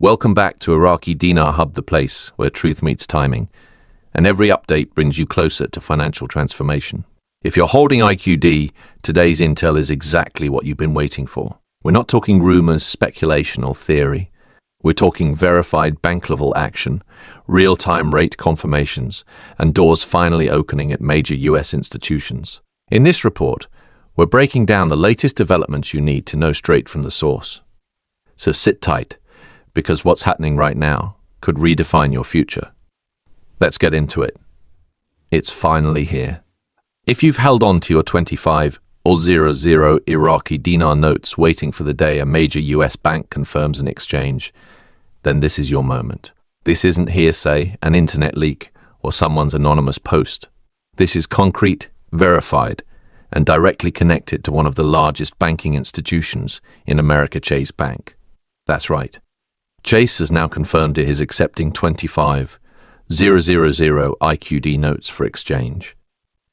Welcome back to Iraqi Dinar Hub, the place where truth meets timing, and every update brings you closer to financial transformation. If you're holding IQD, today's intel is exactly what you've been waiting for. We're not talking rumors, speculation, or theory. We're talking verified bank-level action, real-time rate confirmations, and doors finally opening at major US institutions. In this report, we're breaking down the latest developments you need to know straight from the source. So sit tight, because what's happening right now could redefine your future. Let's get into it. It's finally here. If you've held on to your 25 or 00 Iraqi dinar notes waiting for the day a major US bank confirms an exchange, then this is your moment. This isn't hearsay, an internet leak, or someone's anonymous post. This is concrete, verified, and directly connected to one of the largest banking institutions in America, Chase Bank. That's right. Chase has now confirmed it is accepting 25 000 IQD notes for exchange.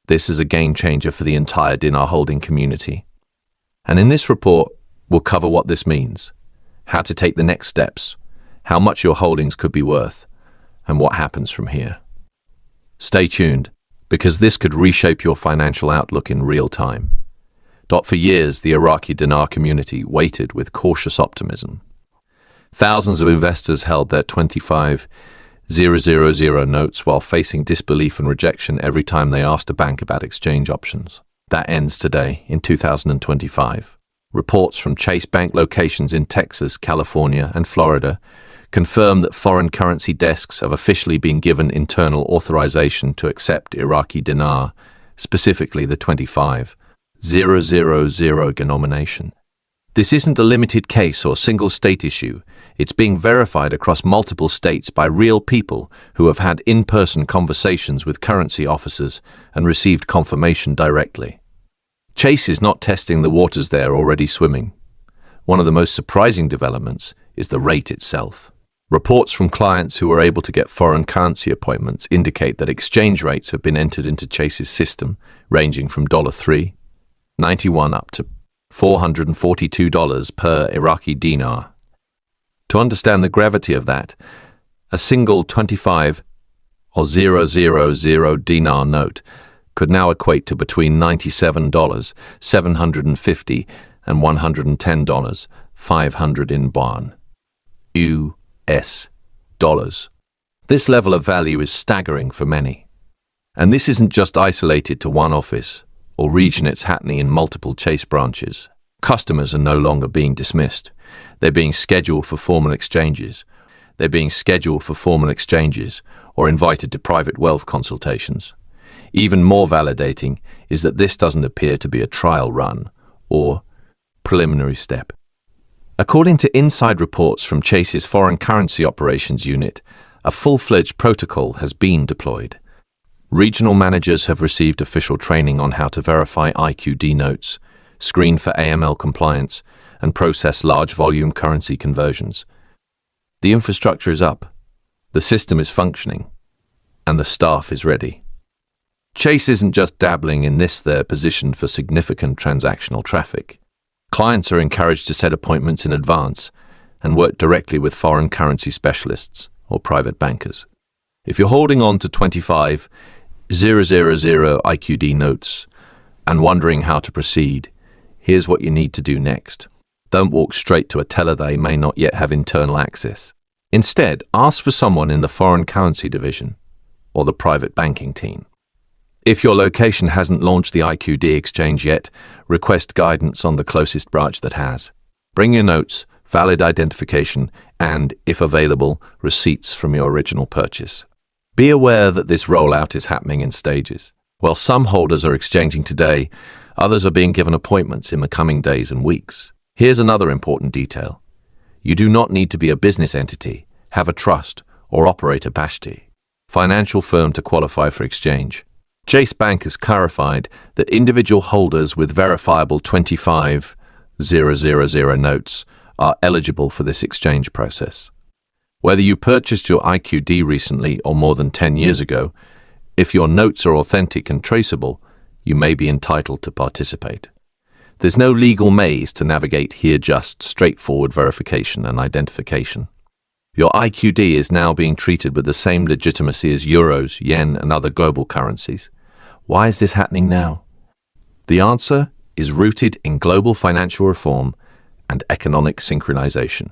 This is a game changer for the entire dinar holding community. And in this report, we'll cover what this means, how to take the next steps, how much your holdings could be worth, and what happens from here. Stay tuned, because this could reshape your financial outlook in real time. For years, the Iraqi dinar community waited with cautious optimism. Thousands of investors held their 25 000 notes while facing disbelief and rejection every time they asked a bank about exchange options. That ends today, in 2025. Reports from Chase Bank locations in Texas, California, and Florida confirm that foreign currency desks have officially been given internal authorization to accept Iraqi dinar, specifically the 25 000 denomination. This isn't a limited case or single state issue. It's being verified across multiple states by real people who have had in-person conversations with currency officers and received confirmation directly. Chase is not testing the waters they're already swimming. One of the most surprising developments is the rate itself. Reports from clients who were able to get foreign currency appointments indicate that exchange rates have been entered into Chase's system, ranging from $3.91 up to $442 per Iraqi dinar. To understand the gravity of that, a single 25 or 000 dinar note could now equate to between $97, $750, and $110, 500 in Bahn, US dollars. This level of value is staggering for many. And this isn't just isolated to one office or region, it's happening in multiple Chase branches. Customers are no longer being dismissed. They're being scheduled for formal exchanges. Or invited to private wealth consultations. Even more validating is that this doesn't appear to be a trial run or preliminary step. According to inside reports from Chase's Foreign Currency Operations Unit, a full-fledged protocol has been deployed. Regional managers have received official training on how to verify IQD notes, screen for AML compliance, and process large volume currency conversions. The infrastructure is up, the system is functioning, and the staff is ready. Chase isn't just dabbling in this, they're positioned for significant transactional traffic. Clients are encouraged to set appointments in advance and work directly with foreign currency specialists or private bankers. If you're holding on to 25 000 IQD notes and wondering how to proceed, here's what you need to do next. Don't walk straight to a teller they may not yet have internal access. Instead, ask for someone in the foreign currency division or the private banking team. If your location hasn't launched the IQD exchange yet, request guidance on the closest branch that has. Bring your notes, valid identification, and, if available, receipts from your original purchase. Be aware that this rollout is happening in stages. While some holders are exchanging today, others are being given appointments in the coming days and weeks. Here's another important detail. You do not need to be a business entity, have a trust, or operate a bashti financial firm to qualify for exchange. Chase Bank has clarified that individual holders with verifiable 25 000 notes are eligible for this exchange process. Whether you purchased your IQD recently or more than 10 years ago, if your notes are authentic and traceable, you may be entitled to participate. There's no legal maze to navigate here, just straightforward verification and identification. Your IQD is now being treated with the same legitimacy as euros, yen, and other global currencies. Why is this happening now? The answer is rooted in global financial reform and economic synchronization.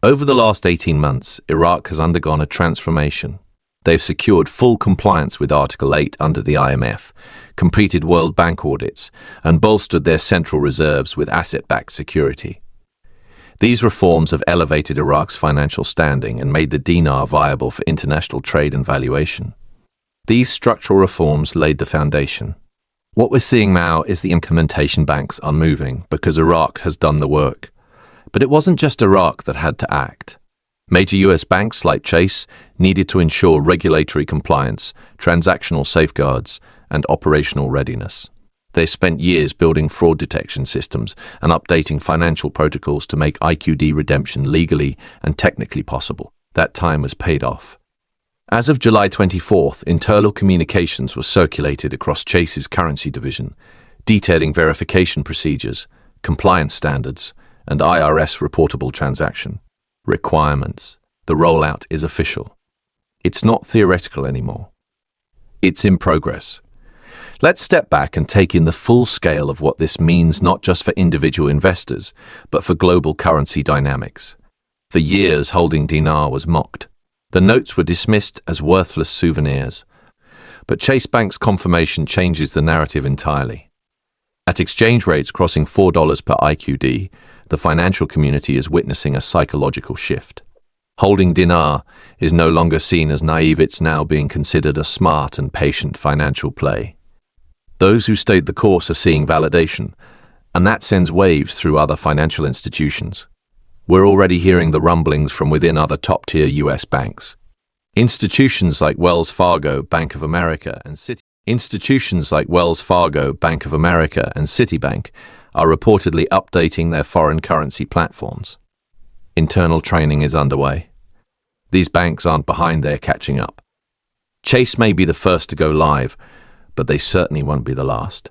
Over the last 18 months, Iraq has undergone a transformation. They've secured full compliance with Article 8 under the IMF, completed World Bank audits, and bolstered their central reserves with asset-backed security. These reforms have elevated Iraq's financial standing and made the dinar viable for international trade and valuation. These structural reforms laid the foundation. What we're seeing now is the implementation. Banks are moving because Iraq has done the work. But it wasn't just Iraq that had to act. Major US banks like Chase needed to ensure regulatory compliance, transactional safeguards, and operational readiness. They spent years building fraud detection systems and updating financial protocols to make IQD redemption legally and technically possible. That time was paid off. As of July 24th, internal communications were circulated across Chase's currency division, detailing verification procedures, compliance standards, and IRS reportable transaction requirements. The rollout is official. It's not theoretical anymore. It's in progress. Let's step back and take in the full scale of what this means, not just for individual investors, but for global currency dynamics. For years, holding dinar was mocked. The notes were dismissed as worthless souvenirs. But Chase Bank's confirmation changes the narrative entirely. At exchange rates crossing $4 per IQD, the financial community is witnessing a psychological shift. Holding dinar is no longer seen as naive, it's now being considered a smart and patient financial play. Those who stayed the course are seeing validation, and that sends waves through other financial institutions. We're already hearing the rumblings from within other top-tier US banks. Institutions like Wells Fargo, Bank of America, and Citibank are reportedly updating their foreign currency platforms. Internal training is underway. These banks aren't behind, they're catching up. Chase may be the first to go live, but they certainly won't be the last.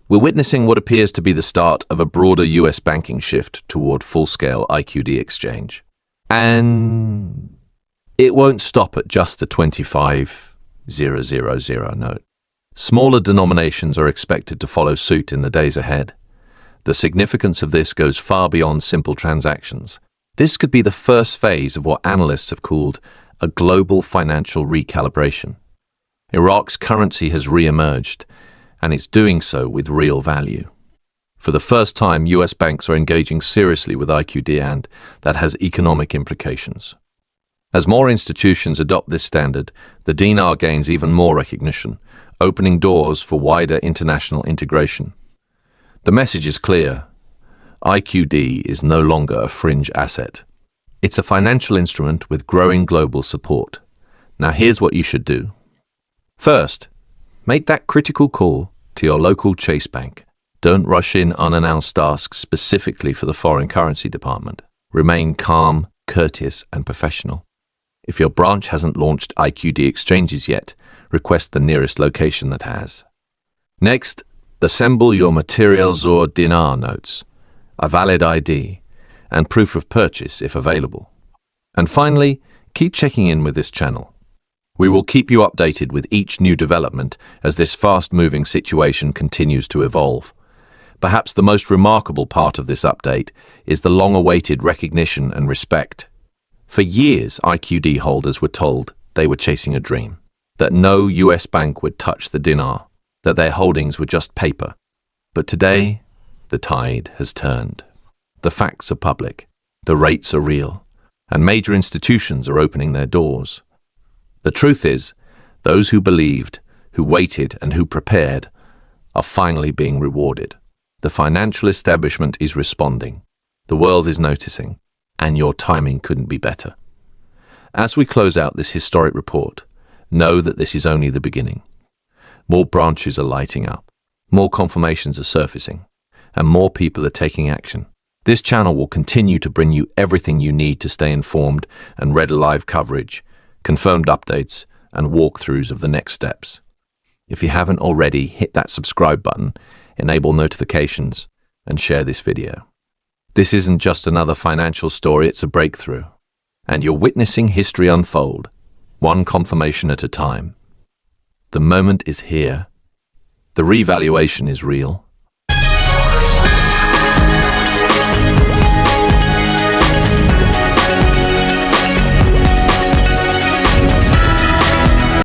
We're witnessing what appears to be the start of a broader US banking shift toward full-scale IQD exchange. And it won't stop at just the 25,000 note. Smaller denominations are expected to follow suit in the days ahead. The significance of this goes far beyond simple transactions. This could be the first phase of what analysts have called a global financial recalibration. Iraq's currency has re-emerged, and it's doing so with real value. For the first time, US banks are engaging seriously with IQD, and that has economic implications. As more institutions adopt this standard, the dinar gains even more recognition, opening doors for wider international integration. The message is clear. IQD is no longer a fringe asset. It's a financial instrument with growing global support. Now here's what you should do. First, make that critical call to your local Chase Bank. Don't rush in unannounced tasks specifically for the foreign currency department. Remain calm, courteous, and professional. If your branch hasn't launched IQD exchanges yet, request the nearest location that has. Next, assemble your materials or dinar notes, a valid ID, and proof of purchase if available. And finally, keep checking in with this channel. We will keep you updated with each new development as this fast-moving situation continues to evolve. Perhaps the most remarkable part of this update is the long-awaited recognition and respect. For years, IQD holders were told they were chasing a dream, that no US bank would touch the dinar, that their holdings were just paper. But today, the tide has turned. The facts are public, the rates are real, and major institutions are opening their doors. The truth is, those who believed, who waited, and who prepared are finally being rewarded. The financial establishment is responding. The world is noticing, and your timing couldn't be better. As we close out this historic report, know that this is only the beginning. More branches are lighting up, more confirmations are surfacing, and more people are taking action. This channel will continue to bring you everything you need to stay informed and read live coverage, confirmed updates, and walkthroughs of the next steps. If you haven't already, hit that subscribe button, enable notifications, and share this video. This isn't just another financial story, it's a breakthrough. and you're witnessing history unfold, one confirmation at a time. The moment is here. The revaluation is real.